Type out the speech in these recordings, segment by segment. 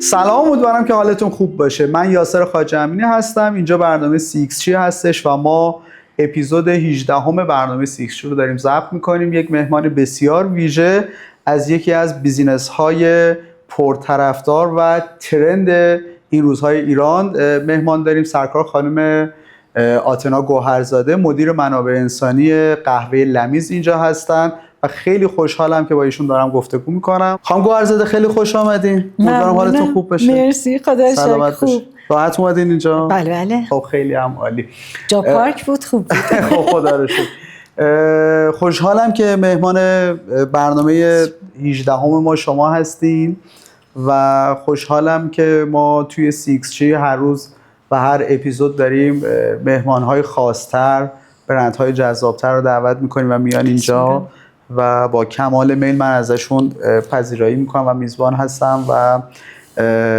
سلام، امیدوارم که حالتون خوب باشه. من یاسر خواجه امینی هستم. اینجا برنامه CXG هستش و ما اپیزود 18 برنامه CXG رو داریم ضبط میکنیم. یک مهمان بسیار ویژه از یکی از بیزینس های پرطرفدار و ترند این روزهای ایران مهمان داریم. سرکار خانم آتنا گوهرزاده، مدیر منابع انسانی قهوه لمیز اینجا هستن و خیلی خوشحالم که با ایشون دارم گفتگو میکنم. خانم گوهرزاده خیلی خوش آمدین. امیدوارم حالتون خوب باشه. مرسی، خدا شکر. خوب. راحت اومدین اینجا؟ بله. خب خیلی هم عالی. جا پارک بود، خوب بود. خب خدا رو شکر. خوشحالم که مهمان برنامه 18 ما شما هستین و خوشحالم که ما توی CXG هر روز و هر اپیزود داریم مهمان‌های خاص‌تر، برندهای جذاب‌تر رو دعوت می‌کنیم و میان اینجا و با کمال میل من ازشون پذیرایی می‌کنم و میزبان هستم و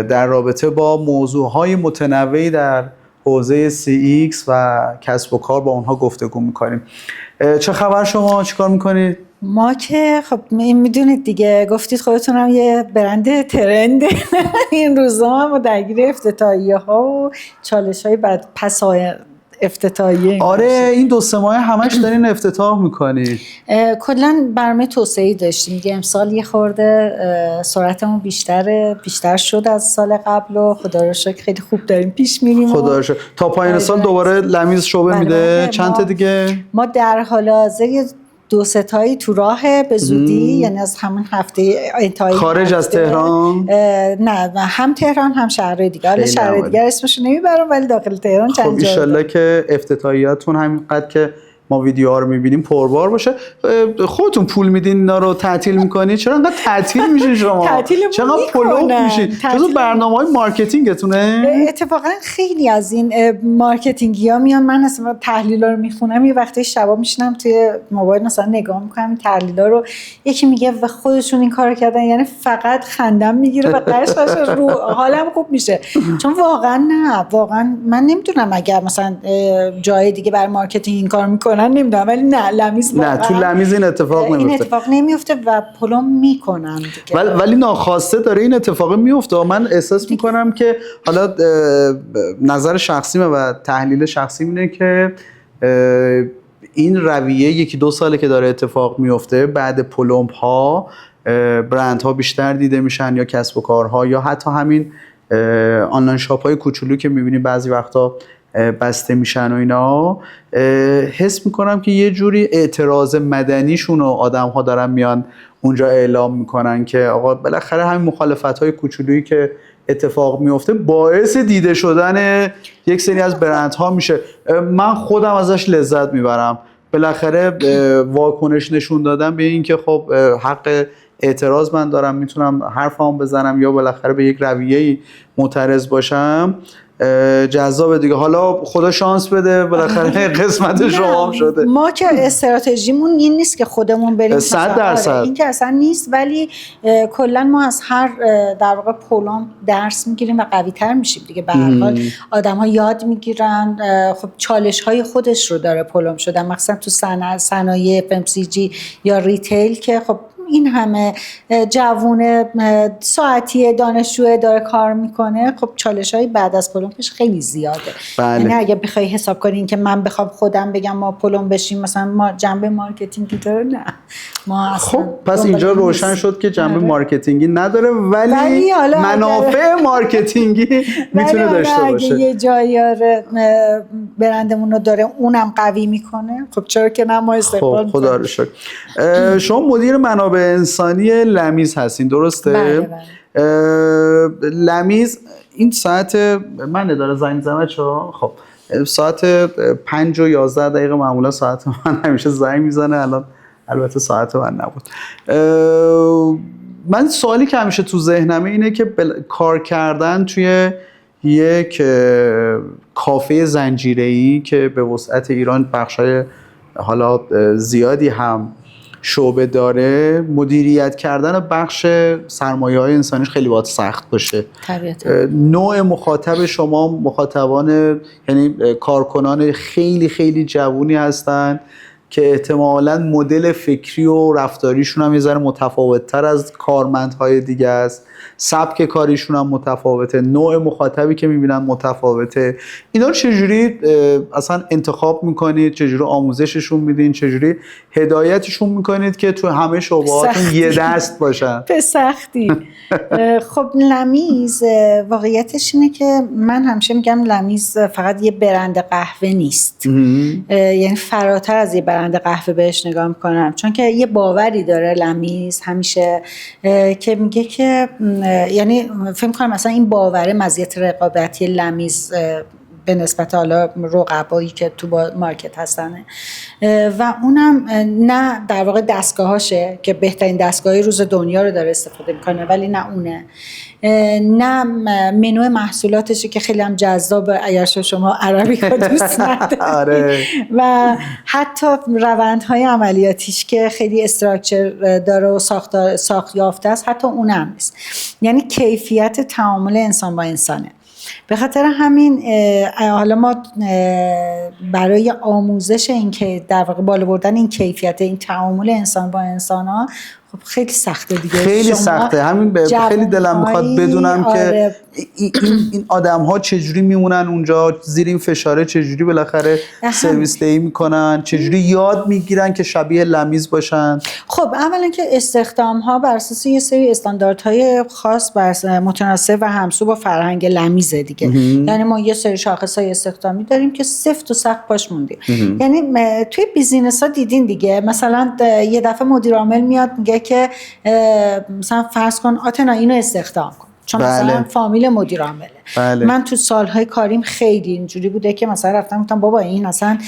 در رابطه با موضوعهای متنوعی در حوزه CX و کسب و کار با اونها گفتگو می‌کنیم. چه خبر شما؟ چیکار می‌کنید؟ ما که خب میدونید دیگه، گفتید خودتون هم یه برند ترند این روزا ما درگیر افتتاحیه‌ها و چالش‌های بعد پسای افتتاحیه. آره این 2-3 ماه همش دارین افتتاح میکنید. کلا برنامه توسعه‌ای داشتیم دیگه. امسال یه خورده سرعتمون بیشتر شد از سال قبل و خدا رو شکر خیلی خوب داریم پیش میریم. خدا رو شکر. تا پایان سال دوباره لمیز شعبه میده. چند تا دیگه؟ ما در حال حاضر 2-3 تایی تو راه به زودی، یعنی از همون هفته انتهای خارج از تهران؟ نه هم تهران هم شهرهای دیگه. حالا شهرهای دیگه اسمشو نمیبرم ولی داخل تهران چند جا. خب ان شاءالله که افتتاحیاتون همینقدر که ما ویدیوها رو میبینیم پربار باشه. خودتون پول میدین اینا رو تعطیل میکنید؟ چرا انقدر تعطیل میشین شما؟ چرا پلوپ میشین؟ جزو برنامه‌های مارکتینگتونه؟ اتفاقا خیلی از این مارکتینگیا میان، من اصلا تحلیلا رو میخونم، یه وقتی شبا میشینم توی موبایل مثلا نگاه میکنم این تحلیلا رو، یکی میگه و خودشون این کارو کردن، یعنی فقط خندم میگیره و قشقش رو حالم خوب میشه. چون واقعا من نمیدونم اگر مثلا جای دیگه برای مارکتینگ این کار میکنن نمیدونم، ولی نه لمیز نه تو لمیز این اتفاق نمیفته و پلم میکنن دیگه. ولی ناخواسته داره این اتفاق میفته و من احساس میکنم که حالا نظر شخصیمه و تحلیل شخصی اینه که این رویه 1-2 ساله که داره اتفاق میفته. بعد پلمپ ها برندها بیشتر دیده میشن یا کسب و کارها یا حتی همین آنلاین شاپ های کوچولو که میبینیم بعضی وقتا بسته میشن و اینا. حس میکنم که یه جوری اعتراض مدنیشون و آدم ها دارن میان اونجا اعلام میکنن که آقا بالاخره همین مخالفت های کوچولویی که اتفاق میفته باعث دیده شدن یک سری از برندها میشه. من خودم ازش لذت میبرم. بالاخره واکنش نشون دادم به این که خب حق اعتراض من دارم، میتونم حرفام بزنم یا بالاخره به یک رویه‌ای معترض باشم. جذاب دیگه. حالا خدا شانس بده بالاخره قسمت شما هم شده. ما که استراتژیمون این نیست که خودمون بریم 100%. این که اصلا نیست، ولی کلا ما از هر در واقع پلم درس میگیریم و قوی تر میشیم دیگه. به هر حال آدم‌ها یاد میگیرن. خب چالش‌های خودش رو داره پلم شدن، مثلا تو صنایع FMCG یا ریتیل که خب این همه جوون ساعتی دانشجو داره کار میکنه. خب چالش‌های بعد از پلمپش خیلی زیاده. یعنی اگه بخوای حساب کنین که من بخوام خودم بگم ما پلم بشیم، مثلا ما جنبه مارکتینگی داره؟ نه ما خب پس اینجا روشن شد که جنبه مارکتینگی نداره ولی منافع مارکتینگی میتونه داشته باشه. اگه یه جایی برندمون رو داره اونم قوی میکنه، خب چرا که نه ما استقبال. خب خدا رو شکر. شما مدیر منابع انسانی لمیز هستین، درسته؟ بله. لمیز این ساعت من اداره زنگ زمه خب ساعت 5:11 معمولا ساعت من همیشه زنگ میزنه. الان البته ساعت من نبود. من سوالی که همیشه تو ذهنمه اینه که کار کردن توی یک کافه زنجیره‌ای که به وسعت ایران بخشای حالا زیادی هم شعبه داره، مدیریت کردن بخش سرمایه‌های انسانیش خیلی باید سخت باشه. نوع مخاطب شما مخاطبان یعنی کارکنان خیلی خیلی جوونی هستن که احتمالاً مدل فکری و رفتاریشون هم یه ذره متفاوت‌تر از کارمندهای دیگه است، سبک کاریشون هم متفاوته، نوع مخاطبی که میبینن متفاوته. اینا رو چجوری اصلا انتخاب میکنید؟ چجوری آموزششون میدین؟ چجوری هدایتشون میکنید که تو همه شعبهاتون یه دست باشن؟ به سختی. خب لمیز واقعیتش اینه که من همیشه میگم لمیز فقط یه برند قهوه نیست، یعنی فراتر از یه برند قهوه بهش نگاه میکنم، چون که یه باوری داره لمیز همیشه که میگه که یعنی فکر می‌کنم مثلا این باوره مزیت رقابتی لمیز به نسبت حالا رقبایی که تو مارکت هستن و اونم نه در واقع دستگاهاشه که بهترین دستگاهی روز دنیا رو داره استفاده میکنه، ولی نه اونه، نه منوی محصولاتشه که خیلی هم جذابه اگر شما عربی ها دوست ندارید و حتی روندهای عملیاتیش که خیلی استراکچر داره و ساخت یافته است، حتی اونم نیست. یعنی کیفیت تعامل انسان با انسانه. به خاطر همین حالا ما برای آموزش این که در واقع بالا بردن این کیفیت این تعامل انسان با انسان ها خب خیلی سخته دیگه، خیلی سخته. همین خیلی دلم میخواد بدونم که این آدم ها چجوری میمونن اونجا زیر این فشاره، چجوری بالاخره سرویس دهی میکنن، چجوری یاد میگیرن که شبیه لمیز باشن. خب اولا که استخدام ها بر اساس یه سری استانداردهای خاص متناسب و همسو با فرهنگ لمیزه دیگه. یعنی ما یه سری شاخصهای استخدامی داریم که سفت و سخت باش موندیم. یعنی توی بیزینس ها دیدین دیگه، مثلا یه دفعه مدیر عامل میاد میگه که مثلا فرض کن آتنا اینو استخدام کن، چون مثلا فامیل مدیر عامله. من تو سالهای کاریم خیلی اینجوری بوده که مثلا رفتم گفتم بابا این اصلا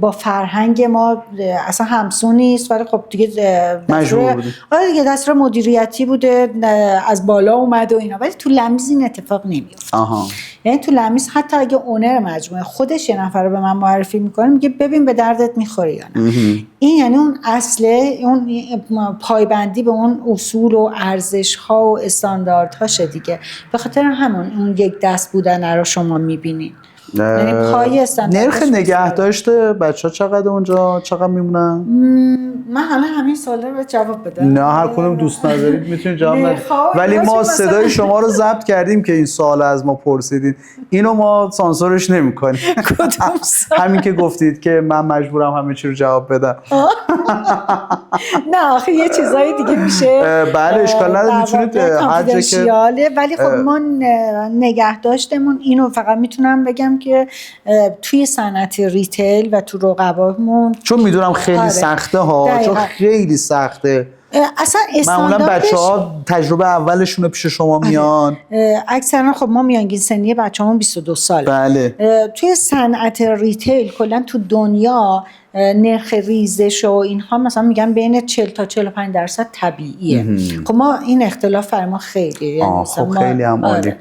با فرهنگ ما اصلا همسو نیست، ولی خب دیگه مجبور بوده. دیگه دستور مدیریتی بوده از بالا اومد و اینا، ولی تو لمیز این اتفاق نمیفته. یعنی تو لمیز حتی اگه اونر مجموعه خودش یه نفر رو به من معرفی میکنه میگه ببین به دردت میخوره یا نه. این یعنی اون اصله، اون پایبندی به اون اصول و ارزش ها و استانداردهاشه دیگه. به خاطر همون اون یک دست بودن رو شما میبینید. یعنی پای استاندارد. نرخ نگهداشت بچه‌ها چقدر اونجا، چقدر میمونن؟ من حالا همین سوالا رو جواب بدم. نه هر کدوم دوست ندارید میتونید جواب بدید، ولی ما صدای شما رو ضبط کردیم که این سوال از ما پرسیدید، اینو ما سانسورش نمی‌کنیم. همین که گفتید که من مجبورم همه چی رو جواب بدم. نه آخه یه چیزای دیگه میشه. بله اشکال نداره، میتونید هر جا که، ولی خب ما نگهداشتمون اینو فقط میتونم بگم که توی صنعت ریتیل و تو رقبامون، چون میدونم خیلی سخته ها، چون خیلی سخته. اصلا معمولا بچه‌ها تجربه اولشون پیش شما میان. اکثرا خب ما میانگین سنی بچه‌مون 22 ساله. بله. توی صنعت ریتیل کلا تو دنیا نرخ ریزش و اینها مثلا میگن بین 40 تا 45% طبیعیه. خب ما این اختلاف بر ما خیلی، یعنی خب خیلی هم عالی.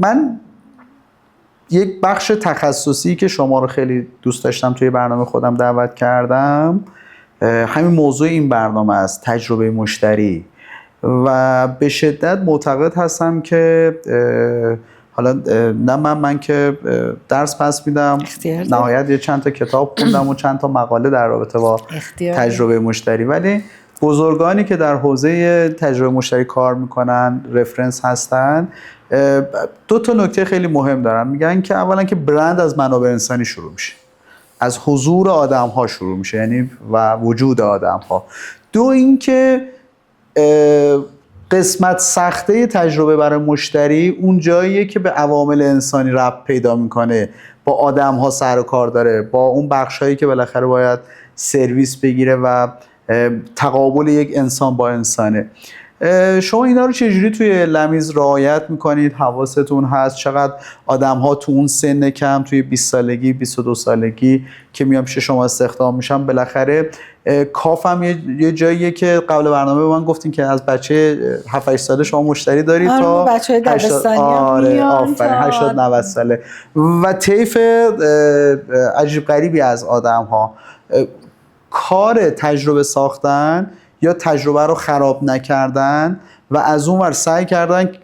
من یک بخش تخصصی که شما رو خیلی دوست داشتم توی برنامه خودم دعوت کردم، همین موضوع این برنامه است، تجربه مشتری. و به شدت معتقد هستم که حالا نه من که درس پس میدم، نهایت یه چند تا کتاب خوندم و چند تا مقاله در رابطه با تجربه مشتری، ولی بزرگانی که در حوزه تجربه مشتری کار میکنن، رفرنس هستن، دو تا نکته خیلی مهم دارن. میگن که اولا که برند از منابع انسانی شروع میشه، از حضور آدم ها شروع میشه، یعنی و وجود آدم ها. دو اینکه قسمت سخته تجربه برای مشتری اون جاییه که به عوامل انسانی ربط پیدا میکنه، با آدم ها سر و کار داره، با اون بخش هایی که بالاخره باید سرویس بگیره و تقابل یک انسان با انسانه. شما اینا رو چجوری توی لمیز رعایت میکنید؟ حواستون هست؟ چقدر آدم ها تو اون سن کم، توی 20 سالگی 22 سالگی که میام پیش شما استخدام میشم، بالاخره کافم یه جاییه که قبل برنامه به من گفتین که از بچه 7-8 ساله شما مشتری دارید تا بچه 10 ساله آفرین 80 90 ساله و طیف عجیب غریبی از آدم ها. کار تجربه ساختن یا تجربه رو خراب نکردن و از اون ور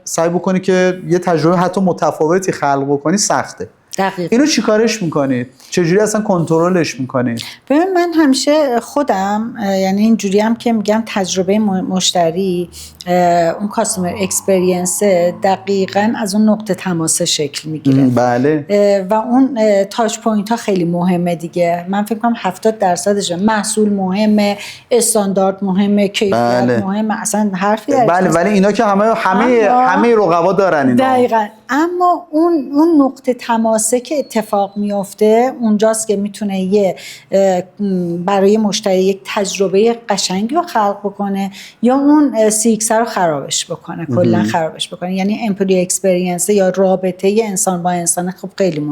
سعی بکنی که یه تجربه حتی متفاوتی خلق بکنی سخته. دقیقاً. اینو چیکارش میکنید؟ چجوری اصلا کنترلش میکنید؟ ببین من همیشه خودم یعنی اینجوری هم که میگم تجربه مشتری اون کاستمر اکسپریانس دقیقاً از اون نقطه تماس شکل میگیره. بله. و اون تاچ پوینت ها خیلی مهمه دیگه. من فکر کنم 70% محصول مهمه، استاندارد مهمه، کیفیت مهمه، اصلا حرفی درش بله. ولی اینا که همه رقبا دارن اینا. دقیقاً. اما اون نقطه تماسه که اتفاق میفته اونجاست که میتونه برای مشتری یک تجربه قشنگی رو خلق بکنه یا اون CX رو خرابش بکنه، کلا خرابش بکنه. یعنی امپلوی اکسپریانس یا رابطه انسان با انسان خب خیلی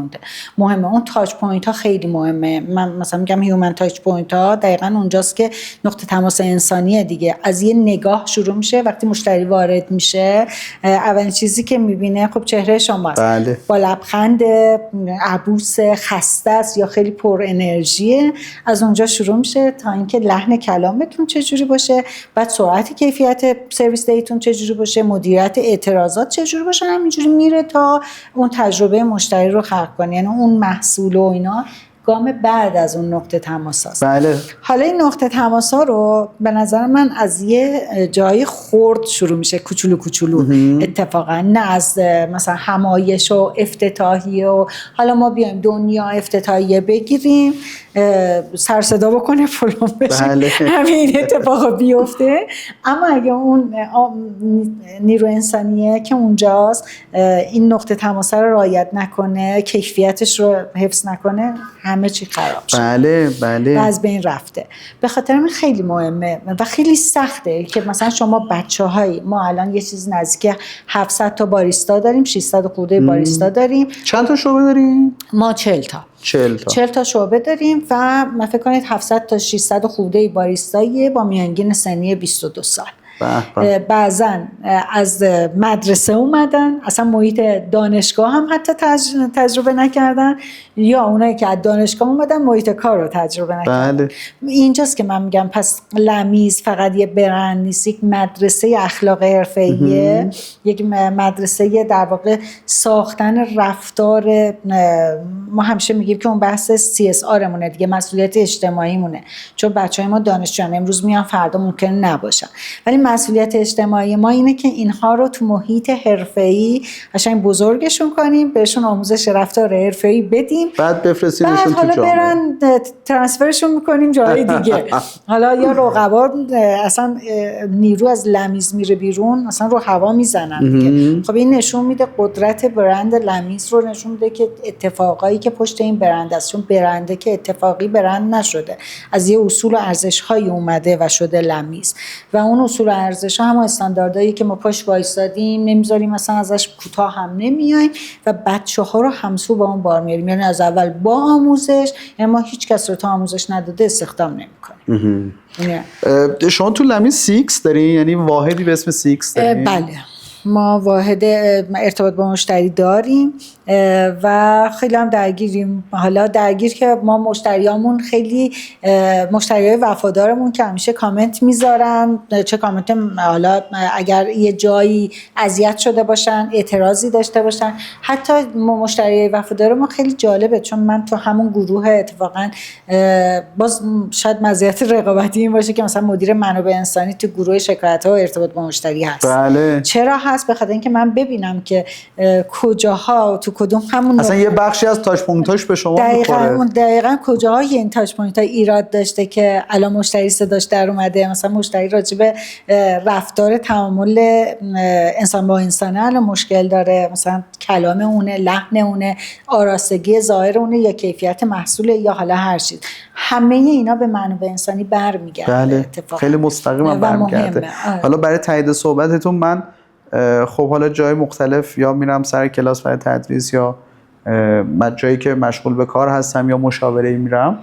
مهمه. اون تاچ پوینت ها خیلی مهمه. من مثلا میگم هیومن تاچ پوینت ها دقیقاً اونجاست که نقطه تماس انسانیه دیگه. از یه نگاه شروع میشه. وقتی مشتری وارد میشه اولین چیزی که میبینه خب چهره شماست. بله. با لبخند، عبوس، خسته است یا خیلی پر انرژیه. از اونجا شروع میشه تا اینکه لحن کلامتون چجوری باشه، بعد سرعت کیفیت سرویس دیتون چجوری باشه، مدیریت اعتراضات چجوری باشه. همینجوری میره تا اون تجربه مشتری رو خلق کنه. یعنی اون محصول و اینا گام بعد از اون نقطه تماس هست. بله. حالا این نقطه تماس ها رو به نظر من از یه جایی خرد شروع میشه، کوچولو اتفاقا، نه از مثلا همایش و افتتاحیه و حالا ما بیایم دنیا افتتاحیه بگیریم سر صدا بکنه فلان بشه. بله. همین اتفاق بیفته. اما اگه اون نیرو انسانیه که اونجاست این نقطه تماس رو رعایت نکنه، کیفیتش رو حفظ نکنه، همه چی خراب شد. بله. و از بین رفته. به خاطر من خیلی مهمه و خیلی سخته که مثلا شما بچه‌های ما الان یه چیز نزدیک 700 تا باریستا داریم، 600 خورده باریستا داریم. چند تا شعبه داریم؟ ما 40 تا. 40 تا شعبه داریم و من فکر کنید 700 تا 600 خورده باریستایی با میانگین سنی 22 سال. بعضا از مدرسه اومدن، اصلا محیط دانشگاه هم حتی تجربه نکردن، یا اونایی که از دانشگاه اومدن محیط کار رو تجربه نکردن. بله. اینجاست که من میگم پس لمیز فقط یه برند نیست، یک مدرسه اخلاق حرفه‌ایه، یک مدرسه در واقع ساختن رفتار. ما همیشه میگیم که اون بحث CSR مونه دیگه، مسئولیت اجتماعی مونه، چون بچهای ما دانشجوان امروز میان فردا ممکن نباشن، ولی مسئولیت اجتماعی ما اینه که اینها رو تو محیط حرفه‌ای قشنگ بزرگشون کنیم، بهشون آموزش رفتار حرفه‌ای بدیم، بعد بفرستیمشون تو جامعه، برن ترانسفرشون میکنیم جای دیگه. حالا یا رقبا اصلا نیرو از لمیز میره بیرون، اصلا رو هوا میزنن دیگه. خب این نشون میده قدرت برند لمیز رو نشون میده که اتفاقایی که پشت این برند است، چون برنده که اتفاقی برند نشده، از یه اصول و ارزش‌هایی اومده و شده لمیز. و اون اصول و ارزش‌ها هم استانداردهایی که ما پاش وایسادیم، نمیذاریم مثلا ازش کوتاه هم نمیایم و بچه‌ها رو همسو با اون بار میاریم. یعنی از اول با آموزش، یعنی ما هیچ کس رو تا آموزش نداده استخدام نمی‌کنیم. شما تو لمیز CX دارین؟ یعنی واحدی به اسم CX دارین؟ بله، ما واحد ارتباط با مشتری داریم و خیلی هم درگیریم. حالا درگیر که ما مشتریامون خیلی مشتریای وفادارمون که همیشه کامنت میذارن، چه کامنت حالا اگر یه جایی اذیت شده باشن، اعتراضی داشته باشن، حتی مشتریای وفادار ما خیلی جالبه، چون من تو همون گروه اتفاقا باز شاید مزیت رقابتی این باشه که مثلا مدیر منابع انسانی تو گروه شکایت‌ها و ارتباط با مشتری هست. بله. چرا هست؟ به خاطر اینکه من ببینم که کجاها تو کدوم همون اصلا یه بخشی از تاچ پوینتاش به شما میخوره. دقیقاً کجاهای این تاچ پوینت ها ایراد داشته که الان مشتری صداش در اومده. مثلا مشتری راجع به رفتار تعامل انسان با انسانه الان مشکل داره، مثلا کلام اونه، لحن اونه، آراستگی ظاهر اونه، یا کیفیت محصول، یا حالا هر چیز. همه اینا به منابع انسانی برمیگرده. بله. خیلی مستقیما برمیگرده. حالا برای تایید صحبتتون من خب حالا جای مختلف یا میرم سر کلاس برای تدریس، یا جایی که مشغول به کار هستم، یا مشاوره‌ای میرم،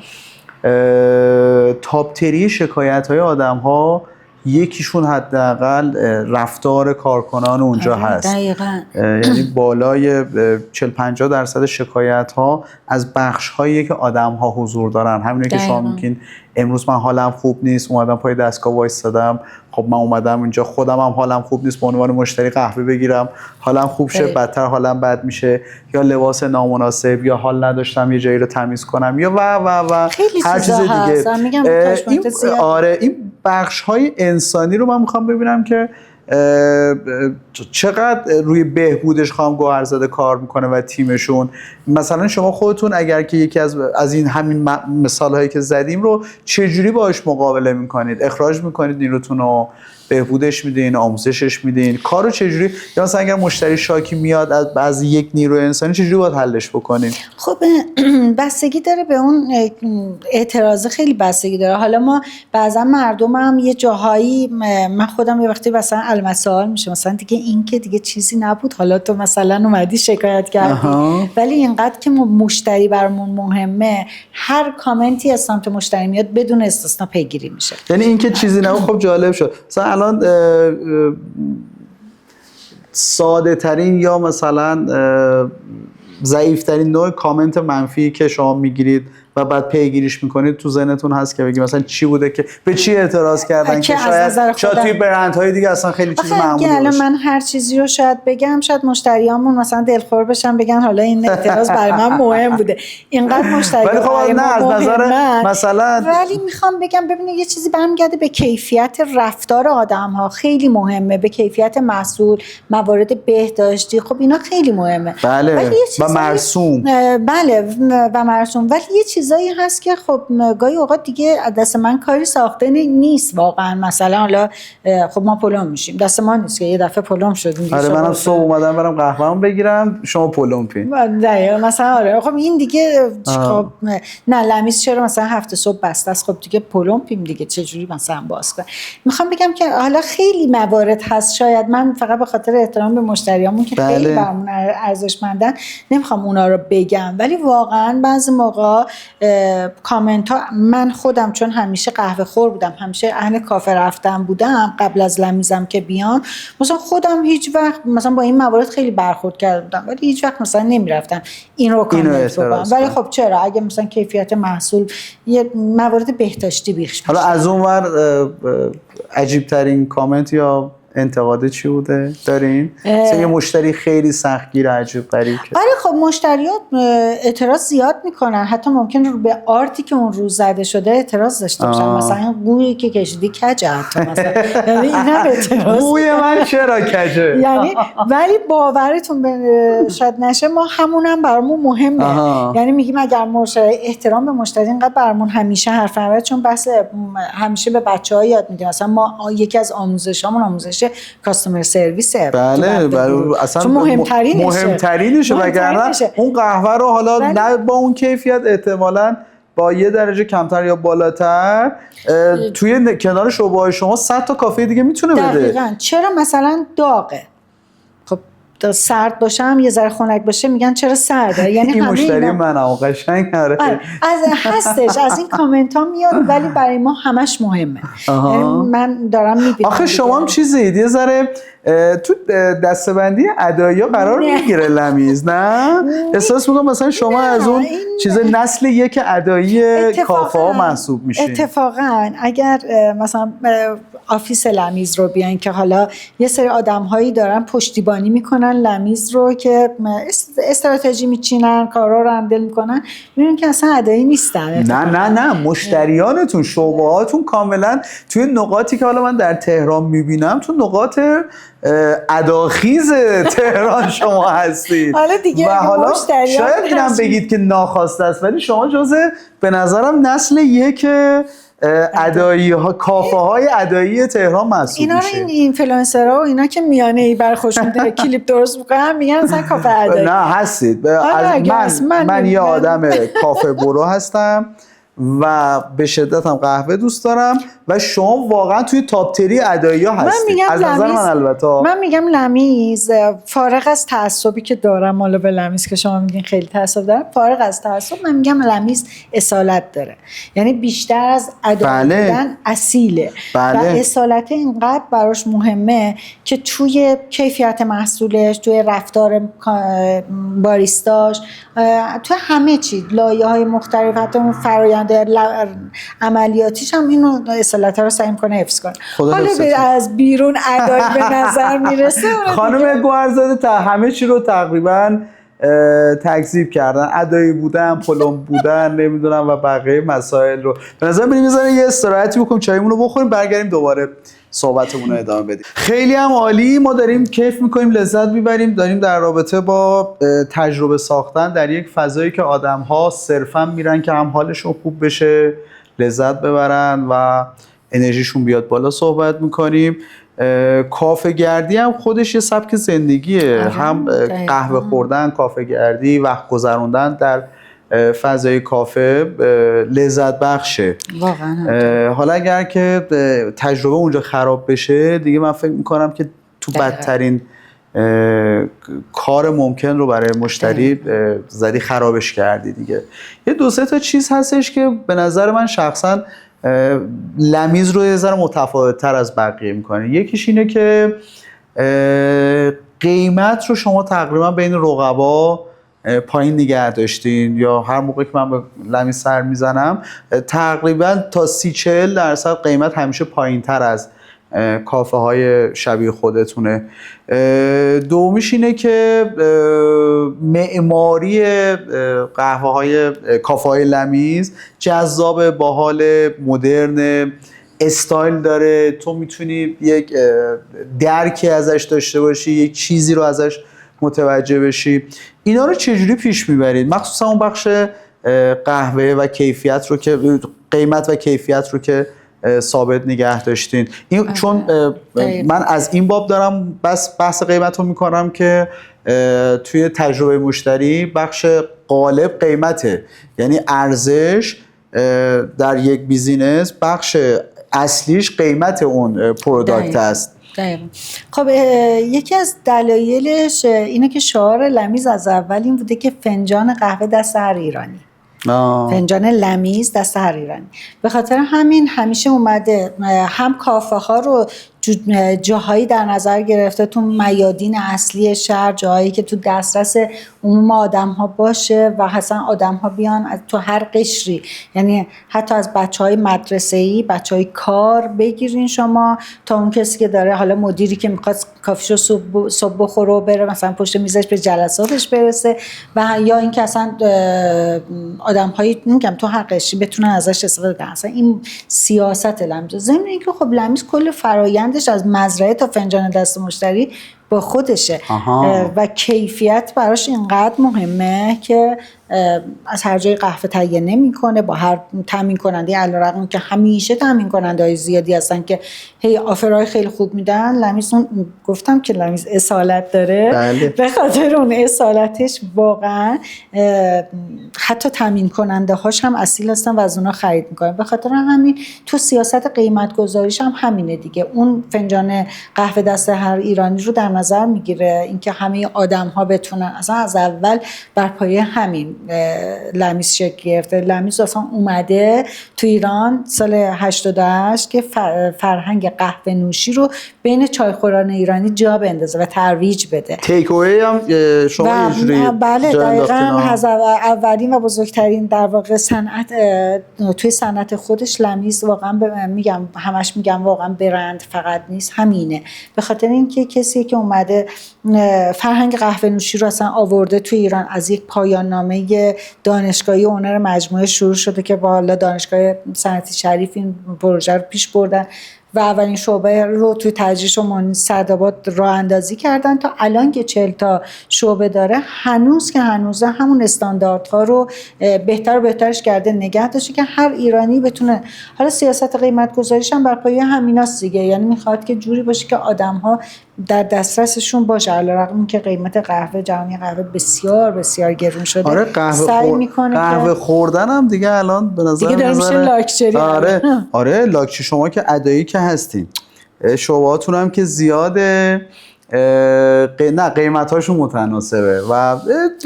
تاپ تری شکایت های آدم ها یکیشون حداقل رفتار کارکنان اونجا هست. دقیقاً. یعنی بالای 40-50% شکایت ها از بخش هایی که آدم ها حضور دارن. همینه که شما میگین امروز من حالم خوب نیست، اومدم پای دستگاه وایسادم، خب من اومدم اینجا خودم هم حالم خوب نیست، به عنوان مشتری قهوه بگیرم حالم خوب شه، بدتر حالم بد میشه، یا لباس نامناسب، یا حال نداشتم یه جایی رو تمیز کنم، یا و هر چیز دیگه. این بخش های انسانی رو من میخوام ببینم که چقدر روی بهبودش خانم گوهرزاده کار میکنه و تیمشون. مثلا شما خودتون اگر که یکی از این همین مثال هایی که زدیم رو چجوری باهاش مقابله میکنید؟ اخراج میکنید نیروتون رو، بهبودش میدین، آموزشش میدین، کارو چجوری؟ یا مثلا اگر مشتری شاکی میاد از یک نیرو انسانی چجوری باید حلش بکنید؟ خب بستگی داره به اون اعتراض، خیلی بستگی داره. حالا ما بعضا مردم هم یه جاهایی، من خودم یه وقتی مثلا المسائل میشه، مثلا دیگه این که دیگه چیزی نبود، حالا تو مثلا اومدی شکایت کردی، ولی اینقدر که مشتری برامون مهمه، هر کامنتی از سمت مشتری میاد بدون استثنا پیگیری میشه. یعنی این که چیزی نبود. خب جالب شد. مثلا الان ساده ترین یا مثلا ضعیف ترین نوع کامنت منفی که شما میگیرید و بعد پیگیریش میکنید تو ذهنتون هست که بگی مثلا چی بوده که به چی اعتراض کردن که شاید توی برندهای دیگه اصلا خیلی چیز معمولی باشه؟ الان من هر چیزی رو شاید بگم، شاید مشتریامون مثلا دلخور بشن، بگن حالا این اعتراض برای من مهم بوده، اینقدر مشتری ولی خب نه از نظر مثلا، ولی میخوام بگم ببینید یه چیزی برمیگرده به کیفیت رفتار آدم‌ها، خیلی مهمه، به کیفیت محصول، موارد بهداشتی، خب اینا خیلی مهمه. بله و مرسوم. بله و مرسوم. ولی یه چیزایی هست که خب گاهی اوقات دیگه دست من کاری ساخته نیست واقعا. مثلا حالا خب ما پلم میشیم، دست ما نیست که یه دفعه پلم شدیم. آره منم صبح اومدم برم قهوه‌مو بگیرم، شما پلم پین. دقیقاً. مثلا آره خب این دیگه خب نه لمیز چرا مثلا هفته صبح بسته است، خب دیگه پلم پیم دیگه، چه جوری مثلا باز کنم؟ میخوام بگم که حالا خیلی موارد هست، شاید من فقط به خاطر احترام به مشتریامون که خیلی برامون ارزشمندن نمیخوام اونا رو بگم، ولی واقعا بعضی موقع کامنت ها، من خودم چون همیشه قهوه خور بودم، همیشه اهل کافه رفتن بودم قبل از لمیزم که بیام، مثلا خودم هیچ وقت مثلا با این موارد خیلی برخورد کرده بودم، ولی هیچ وقت مثلا نمیرفتم این رو کامنت بکنم. ولی خب چرا اگه مثلا کیفیت محصول، یه موارد بهداشتی بیخش حالا از اون ور عجیب ترین کامنت یا انتقاد چی بوده دارین؟ مثلا یه مشتری خیلی سختگیر عجیب غریب که آره خب مشتریات اعتراض زیاد میکنن، حتی ممکنه به آرتی که اون روز زده شده اعتراض داشته باشن. مثلا گویی که کشیدی کجه، حتی مثلا یعنی اینا اعتراض، گوی من چرا کجه، یعنی ولی باورتون شاید نشه ما همونم برامون مهمه. یعنی میگیم اگر احترام به مشتری اینقدر برامون همیشه حرف نبره، چون بحث همیشه به بچه‌ها یاد میدیم، مثلا ما یکی از آموزشامون آموزش کاستمر سرویسه. بله اصلا مهمترینشه، وگرنه اون قهوه رو حالا نه با اون کیفیت، احتمالاً با یه درجه کمتر یا بالاتر توی کنار شعبه‌های شما 100 تا کافه دیگه میتونه بده. دقیقاً. چرا مثلا داغه؟ خب سرد باشه هم یه ذره خنک باشه میگن چرا سرده، یعنی این مشتری من قشنگ از هستش، از این کامنت ها میاد، ولی برای ما همش مهمه. یعنی من دارم میبینم. آخه شما هم چیزید یه ذره تو دسته‌بندی ادعیا قرار میگیره لمیز، نه؟ احساس میکنم مثلا شما از اون چیز نسل یک ادعایی کافه ها محسوب میشین. اتفاقا اگر مثلا آفیس لمیز رو بیان که حالا یه سری آدم هایی دارن پشتیبانی میکنن لمیز رو، که استراتژی میچینن، کارا رو هندل میکنن، میبینن که اصلا ادعایی نیستن. نه مشتریانتون، شعبه‌هاتون کاملا توی نقاطی که حالا من در تهران میبینم، تو نقاط اداخیز تهران شما هستید. حالا دیگه و حالا شاید اینم بگید که ناخواسته است، ولی شما جزء به نظرم نسل یک ادایی ها، کافه های ادایی تهران محسوب میشه. اینا رو این اینفلوئنسرها و اینا که میانه ای بر خوشون کلیپ درست میکنن میگن مثلا کافه ادایی. نه هستید. من یه آدم کافه برو هستم و به شدت هم قهوه دوست دارم و شما واقعا توی تاپ تری ادایی‌ها هستید از نظر من. البته من میگم لمیز فارغ از تعصبی که دارم، حالا به لمیز که شما میگین خیلی تعصب دارم، فارغ از تعصب من میگم لمیز اصالت داره، یعنی بیشتر از ادایی بودن اصیله و اصالت اینقدر براش مهمه که توی کیفیت محصولش، توی رفتار باریستاش، توی همه چی، لایه‌های مختلف، حتی اون فرآیند عملیاتیش هم اینو اصالت رو سعی می‌کنه حفظ کنه. حالا از بیرون ادایی به نظر میرسه. خانم گوهرزاده همه چی رو تقریبا تکذیب کردن، ادایی بودن، پلم بودن، نمیدونم و بقیه مسائل رو. به نظر بریم یه استراحتی بکنیم، چایمون رو بخوریم، برگردیم دوباره صحبتمون رو ادامه بدیم. خیلی هم عالی، ما داریم کیف میکنیم، لذت میبریم، داریم در رابطه با تجربه ساختن در یک فضایی که آدم‌ها صرفا میرن که هم حالشون خوب بشه، لذت ببرن و انرژیشون بیاد بالا صحبت میکنیم. کافه گردی هم خودش یه سبک زندگیه، هم قهوه خوردن، کافه گردی، وقت گذروندن در فضای کافه لذت بخشه واقعا. حالا اگر که تجربه اونجا خراب بشه دیگه من فکر میکنم که تو بدترین کار ممکن رو برای مشتری زدی، خرابش کردی دیگه. یه دو سه تا چیز هستش که به نظر من شخصا لمیز رو یه ذره متفاوت تر از بقیه میکنه. یکیش اینه که قیمت رو شما تقریبا بین رقبا پایین نگه داشتین، یا هر موقع که من به لمیز سر میزنم تقریبا تا 30-40% قیمت همیشه پایین تر از کافه های شبیه خودتونه. دومیش اینه که معماری قهوه های کافه های لمیز جذاب، باحال، مدرن، استایل داره، تو میتونی یک درکی ازش داشته باشی، یک چیزی رو ازش متوجه بشی. اینا رو چجوری پیش میبرید؟ مخصوصا اون بخش قهوه و کیفیت رو که قیمت و کیفیت رو که ثابت نگه داشتین. این چون من از این باب دارم بحث قیمت رو میکنم که توی تجربه مشتری بخش غالب قیمته، یعنی ارزش در یک بیزینس بخش اصلیش قیمت اون پروداکت است. خب یکی از دلایلش اینه که شعار لمیز از اول این بوده که فنجان قهوه دست هر ایرانی. فنجان لمیز دست هر ایرانی. به خاطر همین همیشه اومده هم کافه ها رو جاهایی در نظر گرفته تو میادین اصلی شهر، جاهایی که تو دسترس عموم آدم ها باشه و اصلا آدم ها بیان تو هر قشری، یعنی حتی از بچهای مدرسه‌ای، بچهای کار بگیرین شما تا اون کسی که داره، حالا مدیری که میخواد کافیشو صبح بخوره و بره مثلا پشت میزش به جلساتش برسه، و یا اینکه اصلا آدم‌هایی میگم تو هر قشری بتونن ازش استفاده کنن. اصلا این سیاست لمیز. ضمن اینکه خب لمیز کل فرآیندش از مزرعه تا فنجان دست مشتری با خودشه و کیفیت براش اینقدر مهمه که از هر جای قهوه تهیه نمی‌کنه، با هر تامین کننده، علیرغم که همیشه تامین کننده‌های زیادی هستن که هی آفرهای خیلی خوب میدن. لمیز اون گفتم که لمیز اصالت داره. بله. به خاطر اون اصالتش واقعا حتی تامین کننده هاش هم اصیل هستن و از اونا خرید میکنن. به خاطر همین تو سیاست قیمت گذاریش هم همینه دیگه. اون فنجان قهوه دست هر ایرانی رو در نظر میگیره، اینکه همه آدم ها بتونن، اصلا از اول بر پایه همین لمیز شکل گرفته. لمیز اصلا اومده تو ایران سال 88 که فرهنگ قهوه نوشی رو بین چایخوران ایرانی جا بندازه و ترویج بده. تیک اوی هم شما اینجوری بله دقیقاً از اولین و بزرگترین در واقع صنعت توی صنعت خودش لمیز واقعا میگم، همش میگم واقعا برند فقط نیست، همینه. به خاطر اینکه کسی که اومده فرهنگ قهوه نوشی رو اصلا آورده تو ایران، از یک پایان نامه دانشگاهی هنر مجموعه شروع شده که با حالا دانشگاه صنعتی شریف این پروژه رو پیش بردن و اولین شعبه رو توی تجریش و سعدآباد راه اندازی کردن تا الان که 40 تا شعبه داره. هنوز که هنوزه همون استانداردها رو بهتر و بهترش کرده نگه داشته که هر ایرانی بتونه. حالا سیاست قیمت گذاریش هم بر پایه همیناست دیگه، یعنی میخواد که جوری باشه که آدم‌ها در دسترسشون باشه، علیرغم اینکه قیمت قهوه جهانی قهوه بسیار بسیار گرون شده. آره قهوه خوردن هم دیگه الان به نظر دیگه داره میشه لاکچری. آره لاکچری. شما که ادایی که هستین، شعبهاتون هم که زیاده، نه قیمتاشون متناسبه و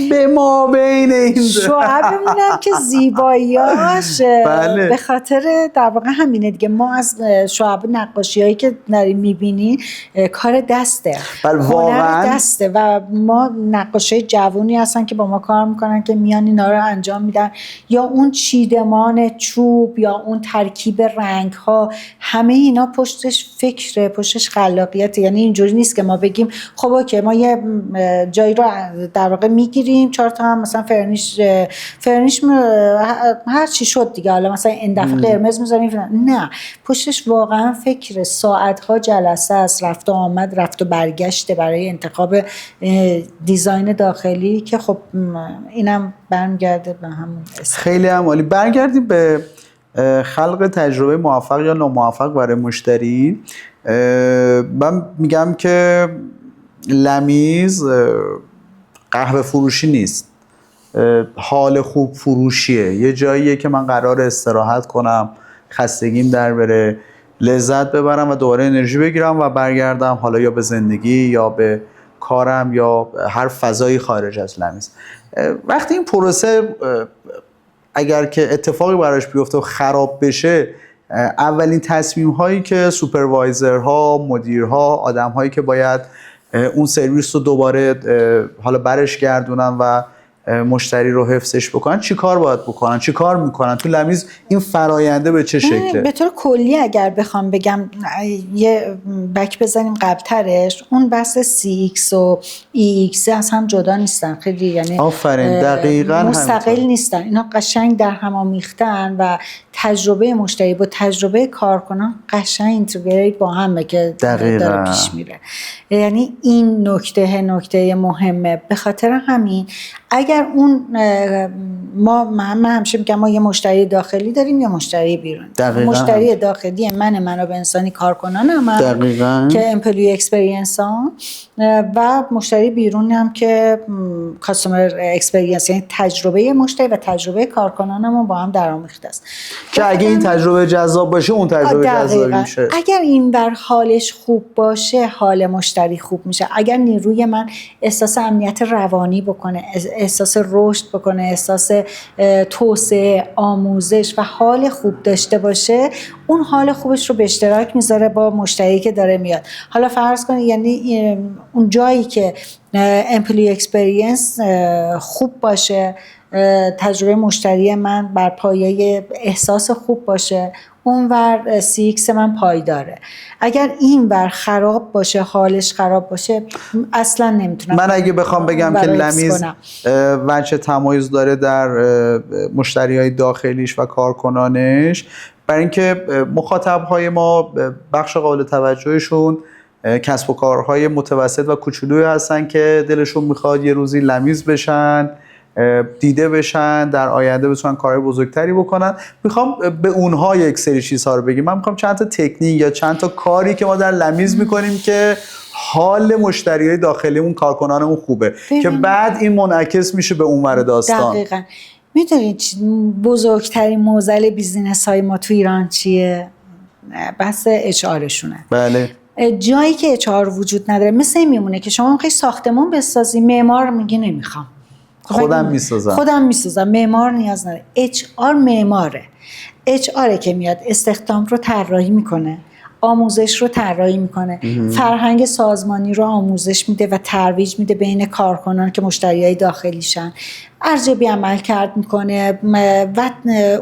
به ما بین این شعبمونم که زیباییاش به خاطر در واقع همینه دیگه. ما از شعب نقاشی هایی که داریم میبینی کار دسته، هنر دسته و ما نقاشی جوونی هستن که با ما کار میکنن که میان اینا رو انجام میدن، یا اون چیدمان چوب یا اون ترکیب رنگ ها، همه اینا پشتش فکره، پشتش خلاقیت. یعنی اینجوری نیست که ما بگیم خب اوکی ما یه جایی رو در واقع میگیریم 4 تا هم مثلا فرنیش هر چی شد دیگه، حالا مثلا این دفعه قرمز میذاریم. نه، پشتش واقعا فکر ساعت‌ها جلسه است، رفت و آمد، رفت و برگشته برای انتخاب دیزاین داخلی که خب اینم برمیگرده به همون خیلی هم عالی. برگردیم به خلق تجربه موفق یا ناموفق برای مشتری. من میگم که لمیز قهوه فروشی نیست، حال خوب فروشیه. یه جاییه که من قرار استراحت کنم، خستگیم در بره، لذت ببرم و دوباره انرژی بگیرم و برگردم حالا یا به زندگی یا به کارم یا هر فضایی خارج از لمیز. وقتی این پروسه اگر که اتفاقی براش بیفته و خراب بشه، اولین تصمیم هایی که سوپروایزرها، مدیرها، آدم هایی که باید اون سرویس رو دوباره حالا برش گردونن و مشتری رو حفظش بکنن، چی کار باید بکنن؟ چی کار میکنن؟ تو لمیز این فراینده به چه شکله؟ به طور کلی اگر بخوام بگم یه بک بزنیم قبلترش، اون بحث CX و EX از هم جدا نیستن خیلی، یعنی آفرین دقیقاً مستقل نیستن، اینا قشنگ در هم آمیختن و تجربه مشتری با تجربه کارکنان قشنگ اینتگریت با همه که داره پیش میره. یعنی این نکته مهمه. به خاطر همین اگر اون من همیشه میگم ما یه مشتری داخلی داریم یا مشتری بیرون. مشتری داخلی منابع انسانی کارکنانم که امپلوی اکسپریانس ها، و مشتری بیرون هم که کاستومر اکسپریانس، یعنی تجربه مشتری و تجربه کارکنانم با هم درآمیخته است که اگه این تجربه جذاب باشه اون تجربه جذاب میشه. اگر این بر حالش خوب باشه حال مشتری خوب میشه. اگر نیروی من احساس امنیت روانی بکنه، احساس رشد بکنه، احساس توسعه، آموزش و حال خوب داشته باشه، اون حال خوبش رو به اشتراک میذاره با مشتری که داره میاد. حالا فرض کنید یعنی اون جایی که امپلوی اکسپریانس خوب باشه، تجربه مشتری من بر پایه احساس خوب باشه، اونور CX من پایداره. اگر این ور خراب باشه، حالش خراب باشه، اصلا نمیتونم. من اگه بخوام بگم که لمیز وجه تمایز داره در مشتریای داخلیش و کارکنانش، برای اینکه مخاطبهای ما بخش قابل توجهشون کسب و کارهای متوسط و کوچولویی هستن که دلشون میخواد یه روزی لمیز بشن، دیده بشن، در آینده بتونن کارهای بزرگتری بکنن. میخوام به اونها یک سری چیزها رو بگیم. من میخوام چند تا تکنیک یا چند تا کاری که ما در لمیز میکنیم که حال مشتریای داخلیمون، کارکنانمون خوبه، که بعد این منعکس میشه به اونور داستان. دقیقاً. میدونید بزرگترین معضل بیزینس های ما تو ایران چیه؟ بحث HR-شونه. بله. جایی که HR وجود نداره مثل این میمونه که شما میخوای ساختمون بسازی، معمار میگه نمیخوام، خودم میسازم، معمار نیاز نداره. HR معماره. HR که میاد استخدام رو طراحی میکنه، آموزش رو طراحی میکنه، فرهنگ سازمانی رو آموزش میده و ترویج میده بین کارکنان که مشتریای داخلیشن، ارزیابی عمل کرد میکنه و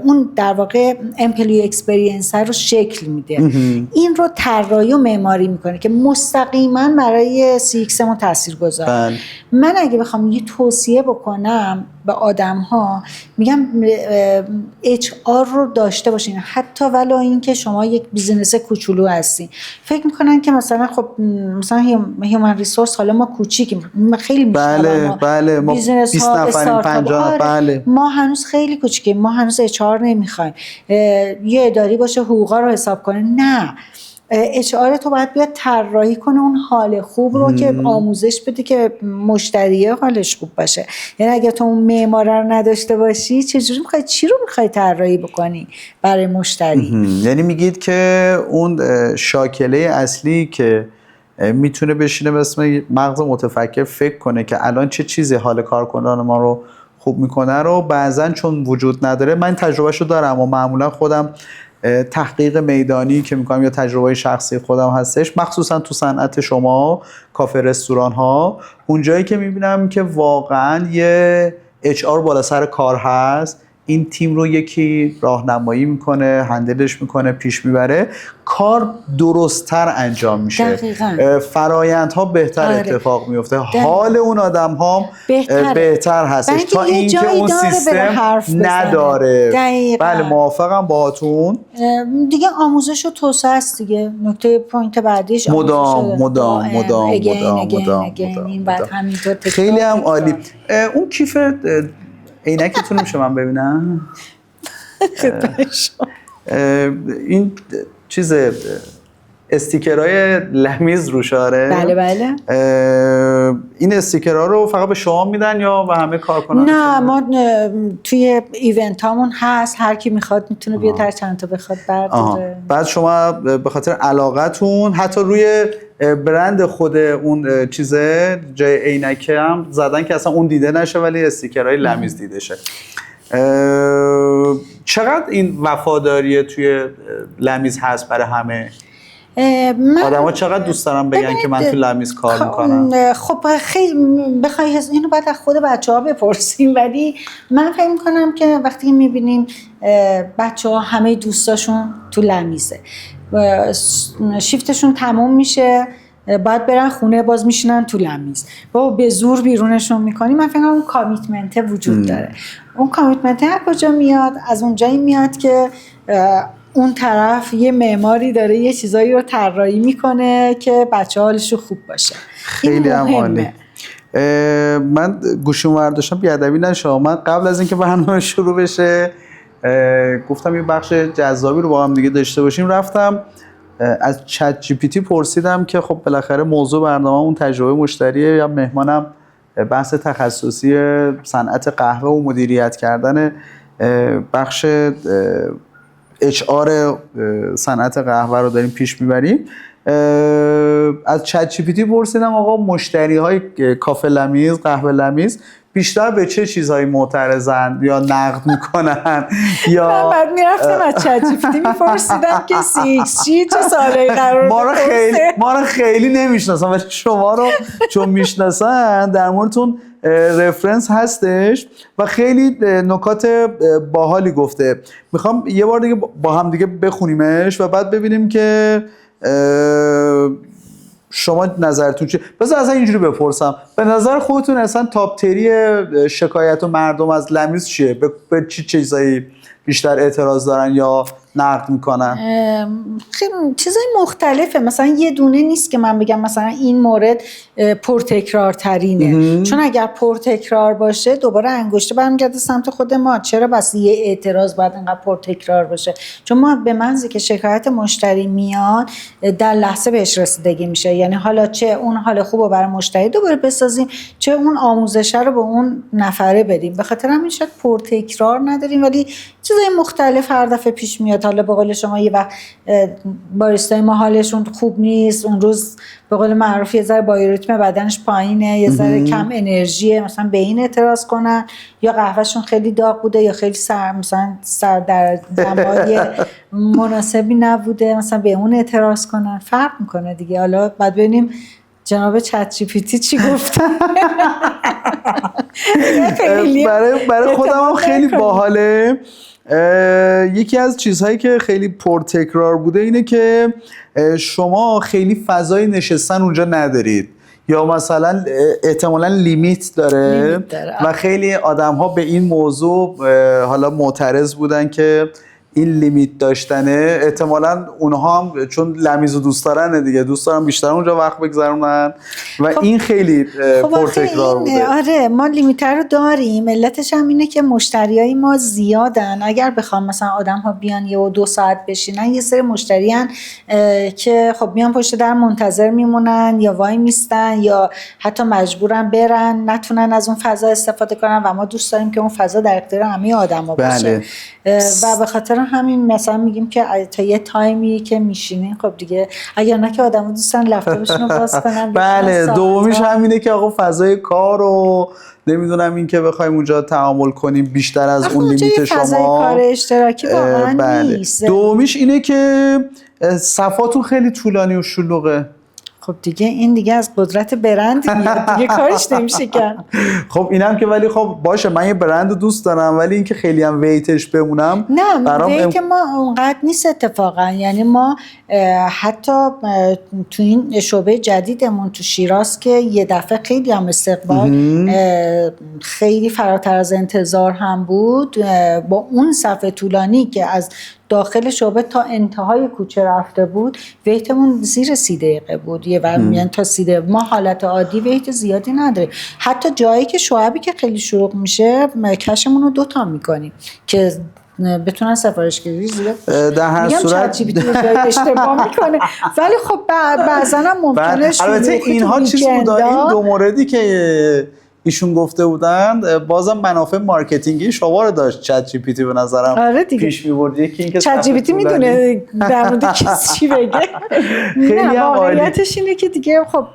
اون در واقع امپلوی اکسپریانس رو شکل میده. این رو طراحی و معماری میکنه که مستقیما برای CX مون تاثیرگذاره. من اگه بخوام یه توصیه بکنم به آدم ها، میگم HR رو داشته باشین، حتی ولو این که شما یک بیزینس کوچولو هستین. فکر میکنن که مثلا خب مثلا هیومن ریسورس حالا ما کوچیکیم، خیلی میشنم بله ما 20 نفریم، 50. بله. ما هنوز خیلی کوچیکیم، ما هنوز HR نمیخوایم، یه اداری باشه حقوقا رو حساب کنه. نه، HR تو باید بیاد طراحی کنه اون حال خوب رو که آموزش بده که مشتری حالش خوب باشه. یعنی اگه تو اون معمار رو نداشته باشی چجوری میخوای چی رو میخوای طراحی بکنی برای مشتری؟ یعنی میگید که اون شاکله اصلی که میتونه بشینه به اسم مغز متفکر فکر کنه که الان چه چیزی حال کارکنان ما رو خوب میکنه رو بعضن چون وجود نداره. من تجربهشو دارم و معمولا خودم تحقیق میدانی که میکنم یا تجربه شخصی خودم هستش، مخصوصا تو صنعت شما کافه رستوران ها، اونجایی که میبینم که واقعا یه HR بالا سر کار هست، این تیم رو یکی راهنمایی میکنه، هندلش میکنه، پیش میبره، کار درست‌تر انجام میشه، فرایندها بهتر اتفاق میفته، حال اون آدم ها بهتر هستش تا اینکه اون سیستم نداره. بله موافقم باهاتون. دیگه آموزش و توسعه است دیگه. نکته پوینت بعدیش مدام. خیلی هم عالی. اون کیف عینکتون میشه من ببینم؟ این چیز استیکرهای لمیز روش آره؟ بله. این استیکرها رو فقط به شما میدن یا به همه کارکنان؟ نه ما توی ایونت هامون هست، هر کی میخواد میتونه بیاد هر چند تا بخواد برداره. بعد شما به خاطر علاقتون حتی روی برند خود اون چیزه جای عینکه هم زدن که اصلا اون دیده نشه ولی استیکرهای لمیز دیده شه. چقدر این وفاداری توی لمیز هست برای همه؟ آدم ها چقدر دوست دارن بگن که من تو لمیز کار میکنم؟ خب خیلی بخوای اینو باید از خود بچه ها بپرسیم، ولی من فکر میکنم که وقتی میبینیم بچه ها همه دوستاشون تو لمیزه، شیفتشون تموم میشه باید برن خونه باز میشینن تو لمیز و به زور بیرونشون میکنی. من فکر کنم اون کامیتمنت وجود داره. اون کامیتمنت از کجا میاد؟ از اونجایی میاد که اون طرف یه معماری داره یه چیزایی رو طراحی میکنه که بچه حالش خوب باشه. خیلی هم عالی. من گوشیم برداشتم بیادبی نشه، من قبل از اینکه برنامه شروع بشه گفتم یه بخش جذابی رو با هم دیگه داشته باشیم، رفتم از چت جی پی تی پرسیدم که خب بالاخره موضوع برنامه اون تجربه مشتریه یا مهمانم بحث تخصصی صنعت قهوه و مدیریت کردن بخش HR صنعت قهوه رو داریم پیش میبریم. از چت جی پی تی پرسیدم آقا مشتری های کافه لمیز، قهوه لمیز بیشتر به چه چیزهایی معترضن یا نقد میکنن؟ یا من بعد میرفتم از چت جی پی تی میپرسیدم که CXG چه سالهایی قرار ما رو خیلی نمیشناسن ولی شما رو چون میشناسن در موردتون رفرنس هستش و خیلی نکات باحالی گفته. میخوام یه بار دیگه با هم دیگه بخونیمش و بعد ببینیم که شما نظرتون چیه. بذار اصلا اینجوری بپرسم، به نظر خودتون اصلا تاپ تری شکایت و مردم از لمیز چیه؟ به چی چیزایی بیشتر اعتراض دارن یا نقد میکنن؟ خیلی چیزای مختلفه. مثلا یه دونه نیست که من بگم مثلا این مورد پرتکرار ترینه، چون اگر پرتکرار باشه دوباره انگشته برمیگرده سمت خود ما. چرا بس یه اعتراض باید اینقدر پرتکرار باشه؟ چون ما به منزی که شکایت مشتری میاد در لحظه بهش رسیدگی میشه. یعنی حالا چه اون حال خوب رو برای مشتری دوباره بسازیم، چه اون آموزشه رو به اون نفره بدیم. به خاطر همین شاید پرتکرار نداریم ولی چیزای مختلف هر دفعه پیش میاد. حالا به قول شما یه وقت باریستای ما حالشون خوب نیست، اون روز به قول معروف یه ذره بایوریتم بدنش پایینه، یه ذره کم انرژیه، مثلا به این اعتراض کنن، یا قهوهشون خیلی داغ بوده یا خیلی سر در دمای مناسبی نبوده، مثلا به اون اعتراض کنن. فرق میکنه دیگه. حالا بعد ببینیم جناب چت جی پی تی چی گفتن. برای خودم هم خیلی باحاله. یکی از چیزهایی که خیلی پرتکرار بوده اینه که شما خیلی فضای نشستن اونجا ندارید یا مثلا احتمالاً لیمیت داره و خیلی آدم ها به این موضوع حالا معترض بودن که این لیمیت داشتنه احتمالاً اونها هم چون لمیزو دوست دارن دیگه، دوست دارن بیشتر اونجا وقت بگذرونن و خب این خیلی پرتکرار بوده. آره ما لیمیتر رو داریم، علتش هم اینه که مشتریای ما زیادن. اگر بخوام مثلا آدم ها بیان یه و 2 ساعت بشینن، یه سری مشتریان که خب میان پشت در منتظر میمونن یا وای میستن یا حتی مجبورن برن، نتونن از اون فضا استفاده کنن و ما دوست داریم که اون فضا در اختیار همه آدما باشه. و به خاطر همین مثلا میگیم که تا یه تایمی که میشینین خب دیگه اگر نه که آدما دوستن لپتاپشون رو باز کنن. بله دومیش همینه که آقا فضای کار رو نمیدونم این که بخوایم اونجا تعامل کنیم بیشتر از اون لیمیت شما. فضای کار اشتراکی واقعا نیست. دومیش اینه که صفاتون خیلی طولانی و شلوغه. خب دیگه این دیگه از قدرت برند میاد دیگه، کارش نمیشه کرد. خب اینم که ولی خب باشه من یه برند دوست دارم ولی اینکه خیلی هم ویتش بمونم نه ویت ما اونقدر نیست اتفاقا. یعنی ما حتی تو این شعبه جدیدمون تو شیراز که یه دفعه خیلی هم استقبال خیلی فراتر از انتظار هم بود، با اون صف طولانی که از داخل شعبه تا انتهای کوچه رفته بود، ویتمون زیر 30 دقیقه بود. یعنی تا 30 دقیقه. ما حالت عادی ویت زیادی نداریم. حتی جایی که شعبی که خیلی شلوغ میشه کشمون رو 2 تا میکنیم که بتونن سفارش گیری زیاد. در هر صورت اشتباه میکنه ولی خب بعضا هم ممکنه البته اینها چیز بود. این 2 موردی که ایشون گفته بودن بازم منافع مارکتینگی شما رو داشت چت جی پی تی به نظرم پیش می‌برد. یکی اینکه چت جی پی تی میدونه در مورد چی بگه. خیلی واقعیتش اینه که دیگه خب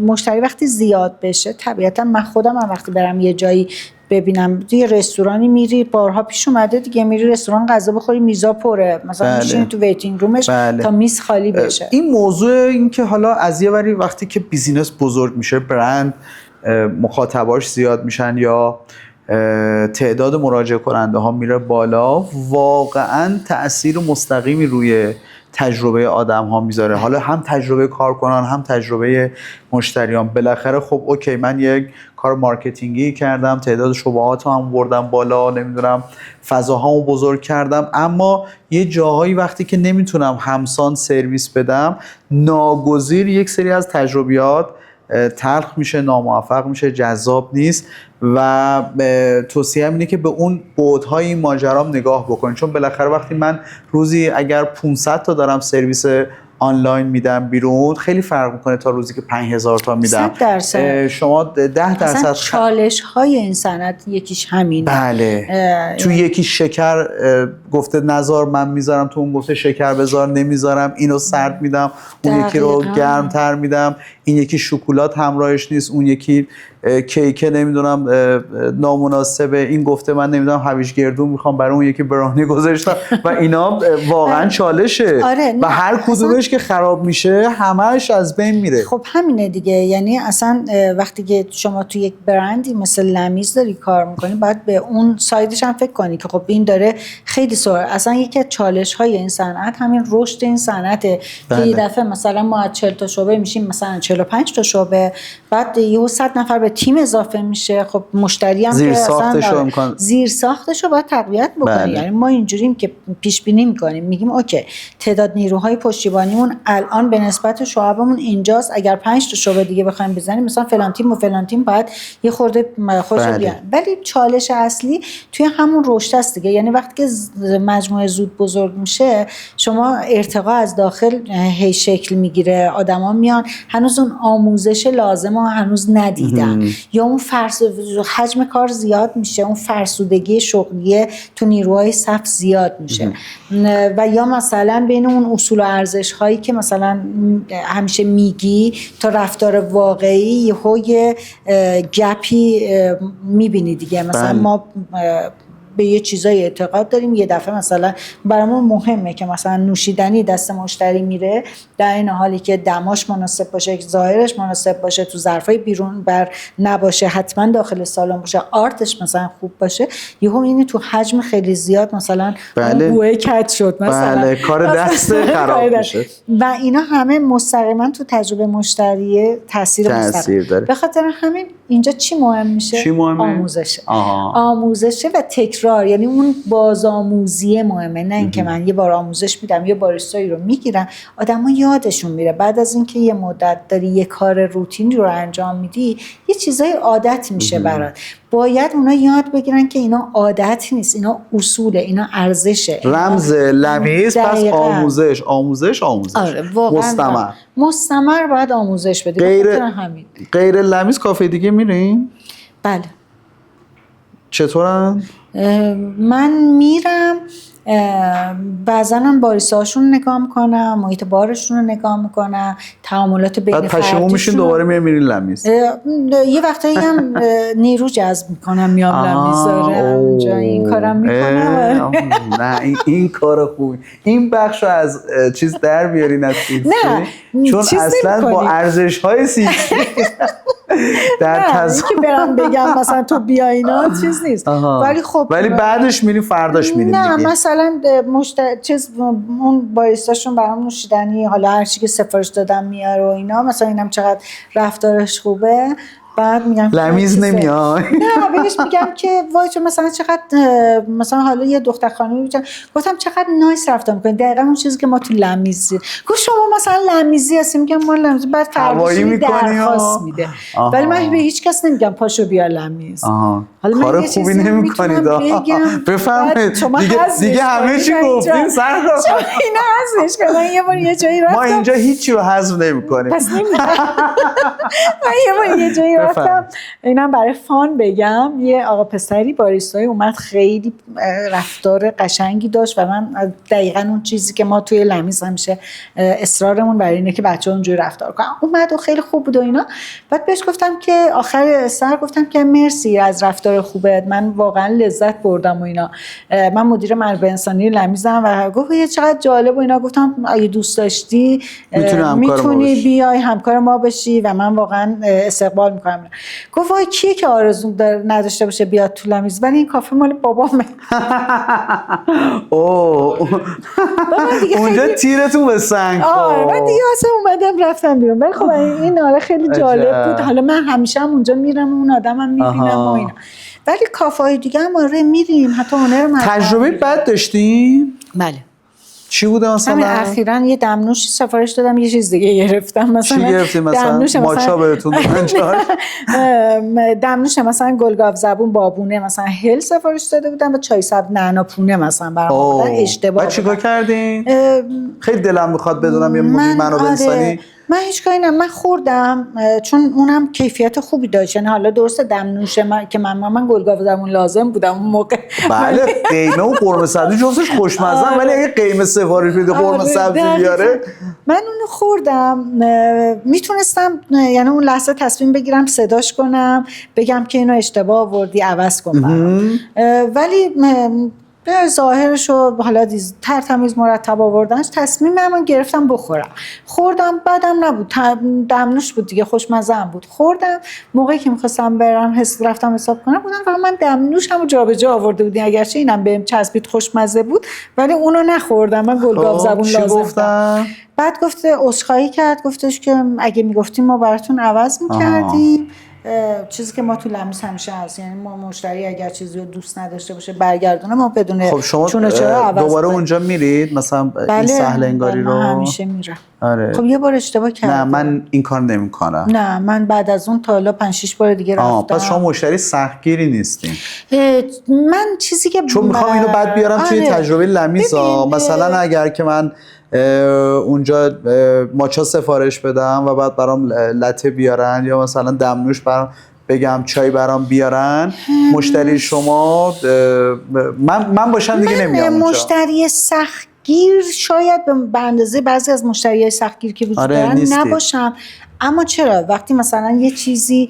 مشتری وقتی زیاد بشه طبیعتا من خودم هم وقتی برم یه جایی ببینم یه رستورانی میری، بارها پیش اومده دیگه، میری رستوران غذا بخوری میزا پره، مثلا میشینی تو ویتینگ رومش تا میز خالی بشه. این موضوع این که حالا از یه وری وقتی که بیزینس بزرگ میشه، برند مخاطباش زیاد میشن یا تعداد مراجعه کننده ها میره بالا، واقعا تأثیر مستقیمی روی تجربه آدم ها میذاره. حالا هم تجربه کارکنان هم تجربه مشتریان. بالاخره خب اوکی من یک کار مارکتینگی کردم، تعداد شبهات هم بردم بالا، نمیدونم فضاهامو بزرگ کردم، اما یه جاهایی وقتی که نمیتونم همسان سرویس بدم، ناگزیر یک سری از تجربیات تلخ میشه، ناموفق میشه، جذاب نیست و توصیه‌ام اینه که به اون بعدهای این ماجرام نگاه بکنید. چون بالاخره وقتی من روزی اگر 500 تا دارم سرویس آنلاین میدم بیرون، خیلی فرق میکنه تا روزی که 5000 تا میدم. 100% شما 10% چالش های این صنعت یکیش همینه. بله تو یکی شکر گفته نزار من میذارم، تو اون گفته شکر بذار نمیذارم، اینو سرد میدم اون یکی رو گرمتر میدم، این یکی شکلات همراهش نیست، اون یکی کیک نمیدونم نامناسبه، این گفته من نمیدونم هویج گردو میخوام برای اون یکی براونی گذاشتم و اینا واقعا چالشه. و هر کدومش که خراب میشه همش از بین میره. خب همینه دیگه. یعنی اصلا وقتی که شما تو یک برندی مثل لمیز داری کار میکنی باید به اون سایدش هم فکر کنی که خب این داره خیلی اصلا یکی از چالش های این صنعت همین رشد این صنعته. که یه دفعه مثلا ما از 40 تا شعبه میشیم مثلا 45 تا شعبه، بعد یهو 100 نفر به تیم اضافه میشه. خب مشتری هم زیر ساختش رو باید تقویت بکنی. یعنی ما اینجوریم که پیش بینی میکنیم، میگیم اوکی تعداد نیروهای پشتیبانیمون الان به نسبت شعبمون اینجاست، اگر 5 تا شعبه دیگه بخوایم بزنیم مثلا فلان تیم و فلان تیم باید یه خورده خوش بیان. ولی چالش اصلی توی همون رشد است دیگه. یعنی وقتی که مجموعه زود بزرگ میشه، شما ارتقا از داخل هی شکل میگیره، آدما میان هنوز اون آموزش لازم رو هنوز ندیدن، یا اون حجم کار زیاد میشه، اون فرسودگی شغلیه تو نیروهای صف زیاد میشه و یا مثلا بین اون اصول و ارزش هایی که مثلا همیشه میگی تا رفتار واقعی یه گپی میبینی دیگه. مثلا ما به یه چیزای اعتقاد داریم، یه دفعه مثلا برامون مهمه که مثلا نوشیدنی دست مشتری میره، در این حالی که دماش مناسب باشه، ظاهرش مناسب باشه، تو ظرفای بیرون بر نباشه، حتما داخل سالن باشه، آرتش مثلا خوب باشه، یهو اینی تو حجم خیلی زیاد مثلا بوئه کج شد مثلا کار دست خراب میشه و اینا همه مستقیما تو تجربه مشتری تاثیر داره. به خاطر همین اینجا چی مهم میشه؟ چی مهمه؟ آموزشه. آها. آموزشه و تکرار، یعنی اون بازآموزی مهمه، نه اینکه من یه بار آموزش میدم یه باریستایی رو میگیرن آدما یادشون میره. بعد از اینکه یه مدت داری یه کار روتینی رو انجام میدی یه چیزای عادت میشه برات. باید اونا یاد بگیرن که اینا عادت نیست، اینا اصوله، اینا ارزشه، رمز لمیز. پس آموزش آره واقعا مستمر باید آموزش بدی. غیر لمیز کافه دیگه میرین؟ بله. چطورن؟ من میرم بعضا هم باریستاشون نگاه میکنم، محیط بارشون رو نگاه میکنم، تعاملات بین بعد پشیمون میشین دوباره میرین لمیز؟ یه وقتایی هم نیرو جذب میکنم میام لمیز دارم اونجا این کارم میکنم. نه این کار خوبی. این بخش رو از چیز در بیارین از نه چون اصلا با ارزش های سیسی در که برم بگم مثلا تو بیا اینا چیز نیست. ولی خب بعدش میرین فرداش میرین نه دیگه. مثلا اون باریستاشون برام نوشیدنی حالا هر چی که سفارش دادم میاره و اینا، مثلا اینم چقدر رفتارش خوبه، بعد میگم لمیز نمیای. نه بهش میگم که وای تو مثلا چقدر مثلا حالا یه دختر خانمی گفتم چقدر نایس رفتار میکنی، دقیقاً اون چیزی که ما تو لمیزی. گفت شما مثلا لمیزی هستی؟ میگم ما لمیزی. بعد فرداش درخواست میده. ولی من به هیچ کس نمیگم پاشو بیا لمیز. حالا کار خوبی نمیکنید. بفهمید دیگه همه چی گفتین سر اینا هستش که من یه بار یه جایی رفتم. ما اینجا هیچی رو حذف نمی‌کنیم. پس نمی‌کنم. من یه بار یه جایی رفتم، اینم برای فان بگم، یه آقا پسری باریستایی اومد، خیلی رفتار قشنگی داشت و من دقیقاً اون چیزی که ما توی لمیز همیشه اصرارمون برای اینه که بچه‌ها اونجوری رفتار کنن. اومد و خیلی خوب بود و اینا. بعد بهش گفتم که آخر سر گفتم که مرسی از رفتار خوبت، من واقعا لذت بردم و اینا. من مدیر منابع انسانی لمیزم و گفت یه چقدر جالب و اینا. گفتم اگه دوست داشتی میتونی بیای همکار ما بشی و من واقعا استقبال میکنم. گفت وای کیه که آرزو نداشته باشه بیاد تو لمیز، ولی این کافه مال بابامه. اونجا تیرتون به سنگ. من دیگه اصلا اومدم رفتم بیرون. ولی خب این آره خیلی جالب بود. حالا من همیشه هم اونجا میرم اون آدمم میبینم و اینا. ولی کافه‌های دیگه هم آره میریم، حتی اونر تجربه بد داشتیم؟ بله. چی بوده مثلا؟ همین اخیراً یه دمنوش سفارش دادم، یه چیز دیگه گرفتم. مثلا چی گرفتیم مثلا؟ ماچا بهتون دادن؟ دمنوش مثلا گلگاو زبون بابونه مثلا هل سفارش داده بودم و چای سبز نعنا پونه مثلا برام آوردن. اشتباه. بعد چیکار کردین؟ خیلی دلم میخواد بدونم یه منابع انسانی. من هیچ کاری نه، من خوردم چون اونم کیفیت خوبی داشت. یعنی حالا درسته دمنوش که من گلگاو زبون لازم بودم اون موقع. بله قیمه و قرمه سبزی جفتش خوشمزه. ولی اگه قیمه سفارش بده قرمه سبزی بیاره، من اونو خوردم. میتونستم یعنی اون لحظه تصمیم بگیرم صداش کنم بگم که اینو اشتباه آوردی عوض کن برام. ولی به ظاهرشو حالا ترتمیز مرتب آوردنش تصمیمم گرفتم بخورم. خوردم بعدم نبود، دمنوش بود دیگه، خوشمزه هم بود. خوردم موقعی که می‌خواستم برم رفتم حساب کنم بودم و من دمنوشم رو جابجا آورده بودیم، اگرچه اینم بهم چسبید خوشمزه بود ولی اونو نخوردم. من گلگاو زبون لازم داشتم. بعد گفته عذرخواهی کرد، گفتش که اگه میگفتیم ما براتون عوض می‌کردیم. چیزی که ما تو لمیز همیشه هست، یعنی ما مشتری اگر چیزی رو دوست نداشته باشه برگردونه ما بدونه. خب شما دوباره اونجا میرید مثلا این سهل انگاری رو؟ همیشه میرم. آره. خب یه بار اشتباه کردم. نه من این کار نمیکنم. نه من بعد از اون تا حالا 5-6 بار دیگه رفتم. پس شما مشتری سختگیری نیستین. من چیزی که چون میخوام اینو بعد بیارم توی تجربه لمیزا. مثلا اگر که من اونجا ماچا سفارش بدم و بعد برام لته بیارن یا مثلا دمنوش برام بگم چای برام بیارن، مشتری شما من باشم دیگه نمیام اونجا. مشتری سختگیر شاید به اندازه بعضی از مشتریای سختگیر که وجود دارن نباشم. اما چرا وقتی مثلا یه چیزی،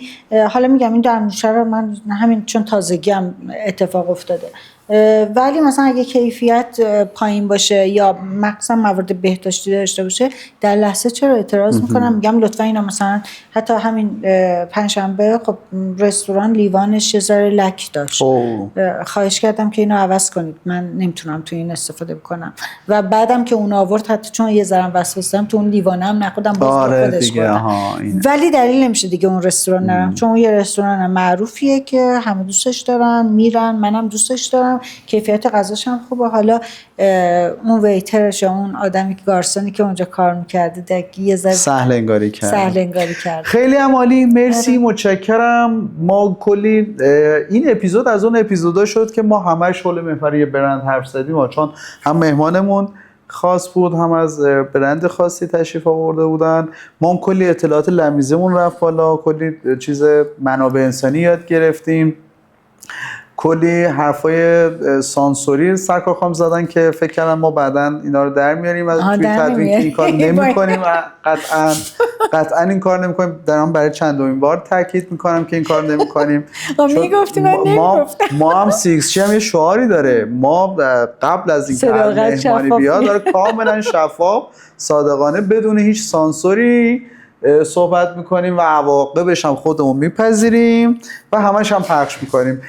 حالا میگم این دمنوشه رو من همین چون تازگی هم اتفاق افتاده، ولی مثلا اگه کیفیت پایین باشه یا مخصوصا موارد بهداشتی داشته باشه در لحظه چرا اعتراض میکنم، میگم لطفا اینا مثلا حتی همین پنجشنبه خب رستوران لیوانش یه ذره لک داشت، خواهش کردم که اینو عوض کنید، من نمیتونم تو این استفاده بکنم و بعدم که اون آورد حتی چون یه ذره وسوسه‌ام تو اون لیوانه هم نخودم باز خودش خوردم، ولی دلیل نمیشه دیگه اون رستوران نرم، چون اون یه رستوران معروفیه که همه دوستش دارن میرن، منم دوستش دارم، کیفیت غذاش هم خوبه. حالا اون ویترش یا اون آدمی که گارسونی که اونجا کار می‌کرده یه ذره سهل انگاری کرد. خیلی هم عالی، مرسی، متشکرم. ما کلی این اپیزود از اون اپیزودا شد که ما همش حول محور یه برند حرف زدیم، چون هم مهمانمون خاص بود هم از برند خاصی تشریف آورده بودن، ما هم کلی اطلاعات لمیزمون رفت بالا، کلی چیز منابع انسانی یاد گرفتیم، کلی حرفای سانسوری سرکار خانم زدن که فکر کردم ما بعداً اینا رو در میاریم و توی تدوین این کار نمی‌کنیم و قطعاً این کار نمی‌کنیم. دارم برای چندمین بار تاکید می‌کنم که این کار نمی‌کنیم. میگفتی من نمی‌گفتم. ما هم CXG هم یه شعاری داره، ما قبل از این که مهمانی بیاد داره کاملاً شفاف صادقانه بدون هیچ سانسوری صحبت میکنیم و عواقبش هم خودمون میپذیریم و همش هم پخش میکنیم.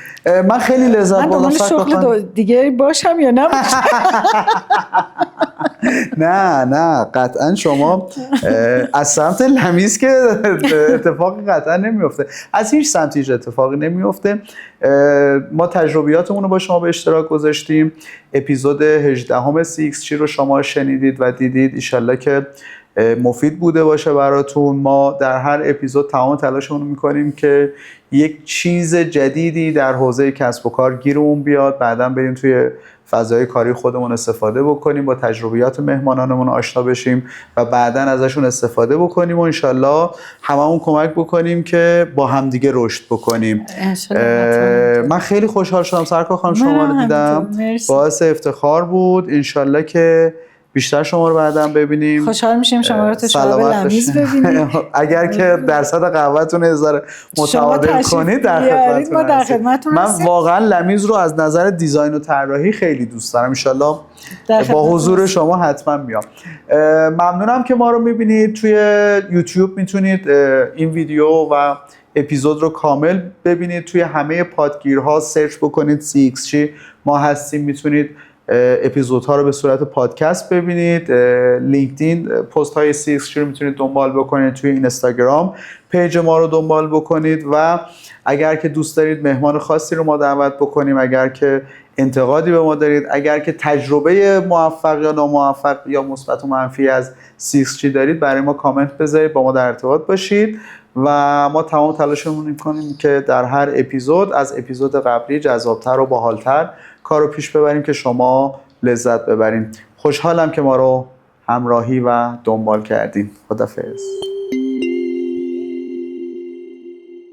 من خیلی لذت بردم. من شغل دیگه باشم یا نباشم؟ نه قطعا شما از سمت لمیز که اتفاقی قطعا نمیفته، از هیچ سمتی هیچ اتفاقی نمیفته. ما تجربیاتمون رو با شما به اشتراک گذاشتیم. اپیزود 18 CXG رو شما شنیدید و دیدید، ایشالله که مفید بوده باشه براتون. ما در هر اپیزود تمام تلاشمون رو میکنیم که یک چیز جدیدی در حوزه کسب و کار گیرمون بیاد، بعداً بریم توی فضای کاری خودمون استفاده بکنیم، با تجربیات مهمانانمون آشنا بشیم و بعداً ازشون استفاده بکنیم و انشالله هممون کمک بکنیم که با همدیگه رشد بکنیم. من خیلی خوشحال شدم سرکار خانم شما رو دیدم، باعث افتخار بود. انشالله که بیشتر شما رو بعداً ببینیم. خوشحال میشیم شما رو تو شعب لمیز ببینیم. اگر که درصد قهوه‌تون هزار متعادل کنید در خدمتتون. من واقعا لمیز رو از نظر دیزاین و طراحی خیلی دوست دارم. ان شاءالله با حضور شما حتما میام. ممنونم که ما رو میبینید. توی یوتیوب میتونید این ویدیو و اپیزود رو کامل ببینید. توی همه پادگیرها سرچ بکنید CXG ما هستیم. میتونید اپیزودها رو به صورت پادکست ببینید. لینکدین پست های CXG رو میتونید دنبال بکنید. توی اینستاگرام پیج ما رو دنبال بکنید و اگر که دوست دارید مهمان خاصی رو ما دعوت بکنیم، اگر که انتقادی به ما دارید، اگر که تجربه موفق یا ناموفق یا مثبت و منفی از CXG دارید، برای ما کامنت بذارید، با ما در ارتباط باشید و ما تمام تلاشمون می‌کنیم که در هر اپیزود از اپیزود قبلی جذاب‌تر و باحال‌تر کارو پیش ببریم که شما لذت ببرین. خوشحالم که ما رو همراهی و دنبال کردین. خدافظ.